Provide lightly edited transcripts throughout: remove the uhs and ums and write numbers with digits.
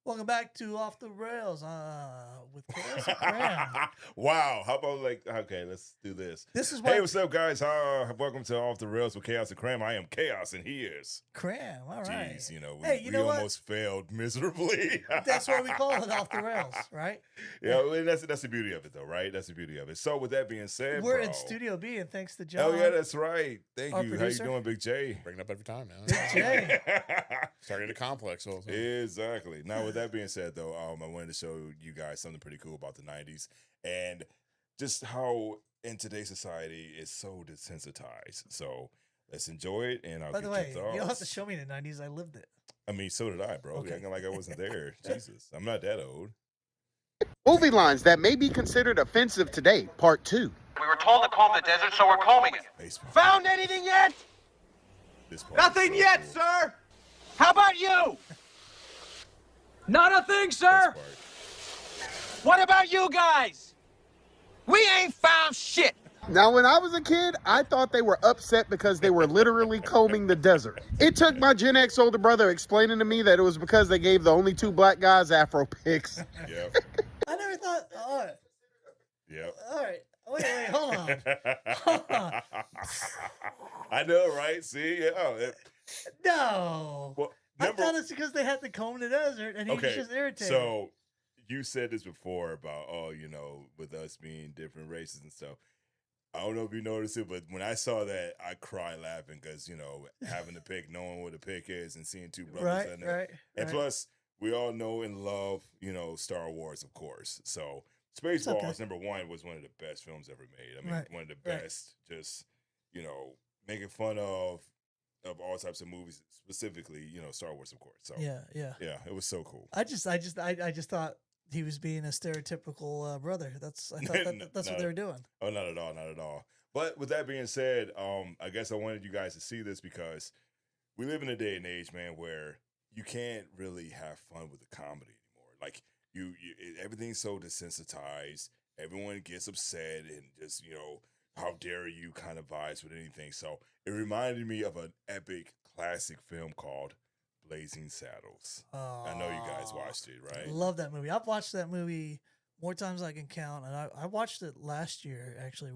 Welcome back to Off the Rails with Chaos and Kram. Wow. How about okay, let's do this. This is Hey, what what's up, guys? Welcome to Off the Rails with Chaos and Kram. I am Chaos, and he is. Kram. All right. Jeez, we, Hey, you we know what? almost failed miserably. That's why we call it Off the Rails, right? Yeah, well, that's the beauty of it, though, right? That's the beauty of it. So, with that being said, We're bro, in Studio B, and thanks to John. Oh yeah, that's right. Thank our you. producer. How you doing, Big J? Bring it up every time, man. Big J. Starting a complex. Also. Exactly. Now, with that being said, though, I wanted to show you guys something pretty cool about the '90s and just how in today's society it's so desensitized. So let's enjoy it, and I'll By get the way, your thoughts. you don't have to show me the 90s. I lived it. I mean, so did I, bro. Okay. Acting like I wasn't there. Jesus, I'm not that old. Movie lines that may be considered offensive today, part 2. We were told to comb the desert, so we're combing it. Baseball. Found anything yet? This part Nothing is so yet, cool. sir. How about you? Not a thing, This sir. part. What about you guys? We ain't found shit. Now, when I was a kid, I thought they were upset because they were literally combing the desert. It took my Gen X older brother explaining to me that it was because they gave the only 2 black guys Afro pics. Yep. I never thought. All right. Yep. All right. Wait, hold on. Hold on. I know, right? See, yeah. No. Well, I thought it's because they had to comb the desert, and he was okay, just irritated. so you said this before about with us being different races and stuff. I don't know if you noticed it, but when I saw that, I cried laughing because having to pick, knowing what a pick is, and seeing 2 brothers in there. And plus, we all know and love Star Wars, of course. So Spaceballs #1 was one of the best films ever made. I mean, one of the best. Just making fun of all types of movies, specifically Star Wars, of course. So yeah, it was so cool. I just thought he was being a stereotypical brother. I thought that's what they were doing. Oh, not at all, not at all. But with that being said, I guess I wanted you guys to see this because we live in a day and age, man, where you can't really have fun with the comedy anymore. Like everything's so desensitized. Everyone gets upset and just how dare you kind of vibes with anything. So it reminded me of an epic classic film called Blazing Saddles. I know you guys watched it, right? Love that movie. I've watched that movie more times than I can count, and I watched it last year. Actually,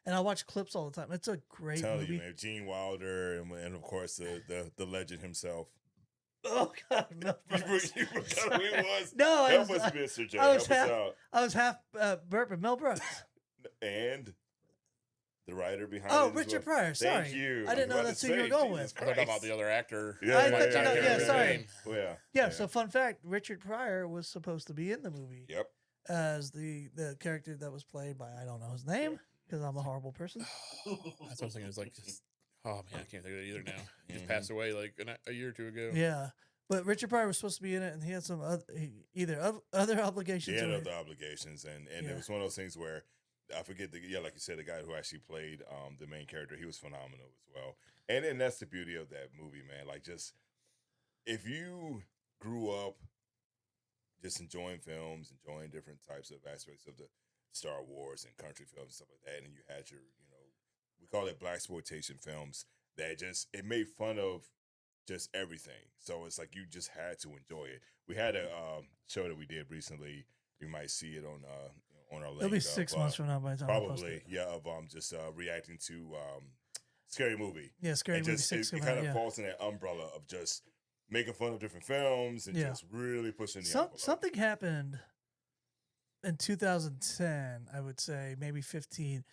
and I watch clips all the time. It's a great movie. You, man, Gene Wilder and of course the legend himself. Oh God, no! You forgot who he was. No, help us, Mr. J. I was help us out. I was half burping. Mel Brooks and the writer behind it. Oh, as Richard well. Pryor. Sorry, Thank you. I didn't know that's who you were going with. Jesus I thought Christ. about the other actor. Sorry. Well, Yeah. So, fun fact: Richard Pryor was supposed to be in the movie. Yep. As the character that was played by I don't know his name because I'm a horrible person. That's what I was thinking. It was like just, oh man, I can't think of it either now. He just passed away like a year or 2 ago. Yeah. But Richard Pryor was supposed to be in it, and he had some other obligations. He had other obligations, and it was one of those things where I forget like you said, the guy who actually played the main character, he was phenomenal as well. And that's the beauty of that movie, man. Like, just if you grew up just enjoying films, enjoying different types of aspects of the Star Wars and country films and stuff like that, and you had your we call it blaxploitation films that just it made fun of just everything. So it's like you just had to enjoy it. We had a show that we did recently. You might see it on our link. It'll be 6 months from now by the time I post probably it. yeah, of just reacting to Scary Movie. Yeah, Scary Movie 6. It kind of falls in that umbrella of just making fun of different films and just really pushing the envelope. Something happened in 2010, I would say, maybe 15.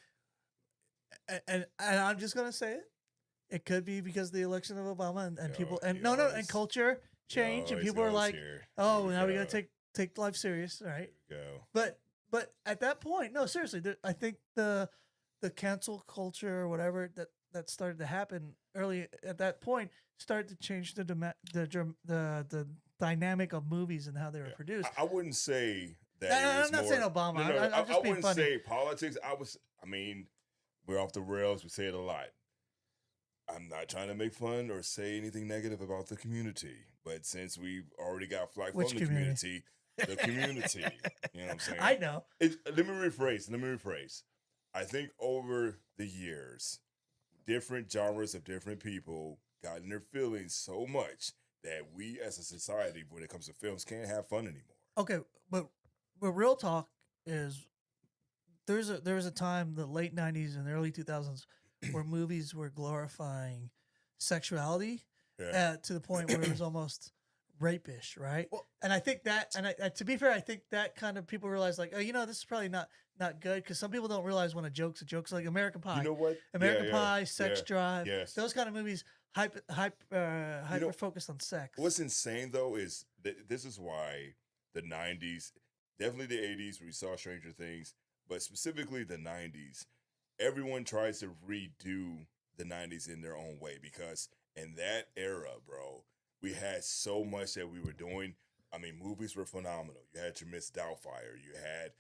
And I'm just gonna say it. It could be because of the election of Obama and people and and culture change and people are like, oh, now we gotta take life serious, right? There we go. But at that point, no, seriously, I think the cancel culture or whatever that started to happen early at that point started to change the dynamic of movies and how they were produced. I wouldn't say that. I'm not saying Obama. I'm just being wouldn't funny. say politics. I mean, we're off the rails. We say it a lot. I'm not trying to make fun or say anything negative about the community, but since we've already got flack from the community, the community, you know what I'm saying? I know. Let me rephrase. I think over the years, different genres of different people got in their feelings so much that we as a society, when it comes to films, can't have fun anymore. Okay, but real talk is there was a time, the late '90s and early 2000s, where movies were glorifying sexuality Yeah. to the point where it was almost rapish, right? Well- and I think that, and to be fair, I think that kind of people realize like, oh, this is probably not good, because some people don't realize when a joke's a joke. So like American Pie, You know what? American Yeah, Pie, Sex yeah, Drive, yes. those kind of movies hyper focused on sex. What's insane though is that this is why the 90s, definitely the 80s, we saw Stranger Things, but specifically the 90s, everyone tries to redo the 90s in their own way, because in that era, bro, we had so much that we were doing. I mean, movies were phenomenal. You had your Miss Doubtfire. You had,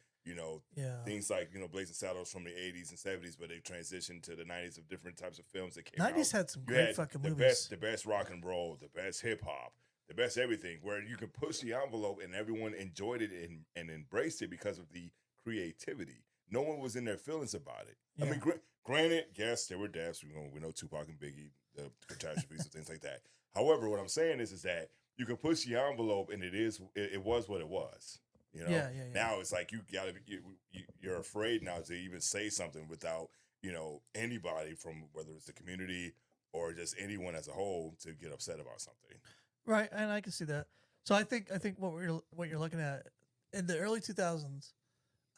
things like, Blazing Saddles from the 80s and 70s, but they transitioned to the 90s of different types of films that came out. 90s had some You great had fucking the movies. The best rock and roll, the best hip hop, the best everything, where you could push the envelope and everyone enjoyed it and embraced it because of the creativity. No one was in their feelings about it. Yeah. I mean, granted, yes, there were deaths. We know Tupac and Biggie, the catastrophes and things like that. However, what I'm saying is that you can push the envelope, and it was what it was. Yeah. Now it's like you're afraid now to even say something without anybody, from whether it's the community or just anyone as a whole, to get upset about something. Right, and I can see that. So I think what you're looking at in the early 2000s,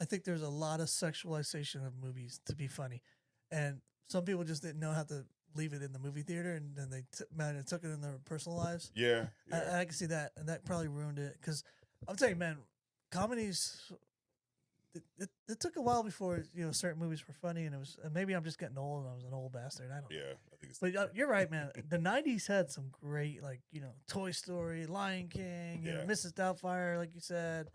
I think there's a lot of sexualization of movies to be funny, and some people just didn't know how to leave it in the movie theater, and then they took it in their personal lives. Yeah. I can see that, and that probably ruined it. Because I'm telling you, man, comedies. It took a while before certain movies were funny, and maybe I'm just getting old and I was an old bastard. I don't know. Yeah, I think it's. But you're right, man. The '90s had some great, Toy Story, Lion King, Mrs. Doubtfire, like you said.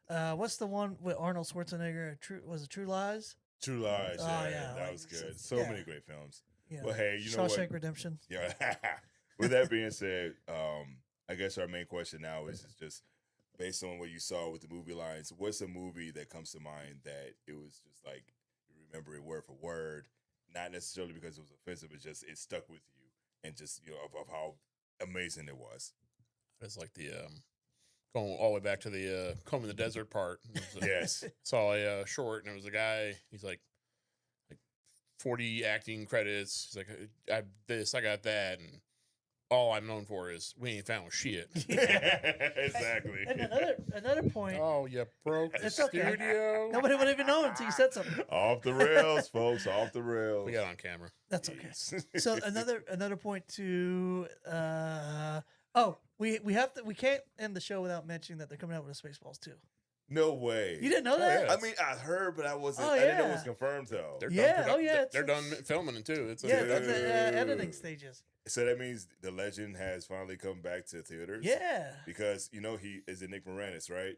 What's the one with Arnold Schwarzenegger? Was it True Lies? True Lies. Oh, Yeah, yeah, that like, was good. it's- So yeah. many great films. Yeah. Well, hey, you know what? Shawshank Redemption. Yeah. With that being said, I guess our main question now is just based on what you saw with the movie lines. What's a movie that comes to mind that it was just like you remember it word for word, not necessarily because it was offensive, it's just it stuck with you, and just of how amazing it was. It's like the going all the way back to the combing the desert part. Yes. Saw a short, and it was a guy. He's like 40 acting credits. He's like, I have this, I got that, and all I'm known for is we ain't found shit. Exactly. And another point. Oh, you broke the It's okay. studio. Nobody would even know until you said something. Off the rails, folks. Off the rails. We got it on camera. That's okay. Jeez. So another point to we can't end the show without mentioning that they're coming out with a Spaceballs 2. No way. You didn't know that? yeah. I mean, I heard, but I wasn't. Oh, I didn't know it yeah. was confirmed though. They're Yeah, done. oh, yeah, They're it's- done filming it too. It's Yeah, a, that's the Dude. editing stages. So that means the legend has finally come back to theaters. Yeah. Because he is Nick Moranis, right?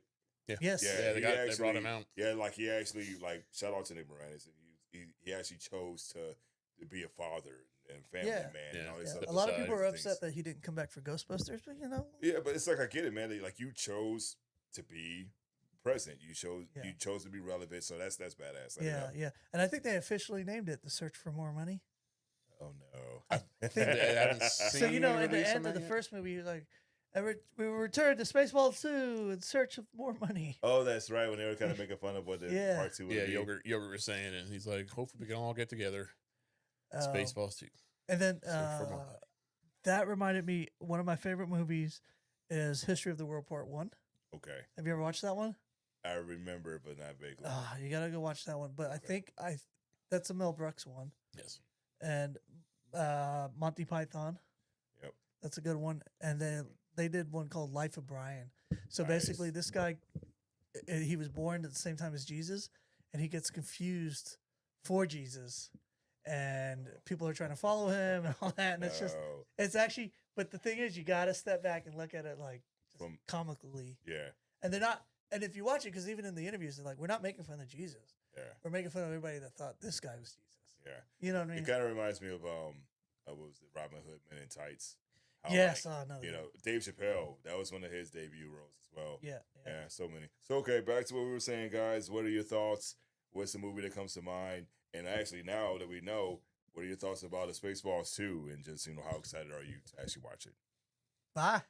Yes. Yeah, he they brought him out. Yeah, like he actually shout out to Nick Moranis. He actually chose to be a father and family Yeah. man and Yeah. all this Yeah. other A lot of stuff, people are things. upset that he didn't come back for Ghostbusters, but Yeah, but it's like I get it, man. Like you chose to be present. You Yeah. chose to be relevant. So that's badass. yeah. And I think they officially named it The Search for More Money. Oh no. I think I haven't seen so. In any the release on end of that the yet? first movie, like, we return to Spaceballs 2 in search of more money. Oh, that's right. When they were kind of making fun of what the Yeah. part 2 would Yeah, be. Yogurt was saying it. And he's like, hopefully we can all get together. Um, Spaceballs 2. And then Search for More Money. that reminded me, one of my favorite movies is History of the World Part 1. Okay. Have you ever watched that one? I remember, but not vaguely. You gotta go watch that one. But I think that's a Mel Brooks one. Yes. And Monty Python. Yep. That's a good one. And then they did one called Life of Brian. So Nice. basically, this guy, he was born at the same time as Jesus, and he gets confused for Jesus, and people are trying to follow him and all that. And No. it's actually. But the thing is, you got to step back and look at it like From- comically. Yeah. And they're not. And if you watch it, because even in the interviews, they're like, we're not making fun of Jesus. Yeah. We're making fun of everybody that thought this guy was Jesus. Yeah. You know what I mean? It kind of reminds me of what was it, Robin Hood Men in Tights? How, Yes. like, No. Dave Chappelle. That was one of his debut roles as well. Yeah. Yeah, so many. So okay, back to what we were saying, guys. What are your thoughts? What's the movie that comes to mind? And actually, now that we know, what are your thoughts about the Spaceballs 2? And just how excited are you to actually watch it? Bye.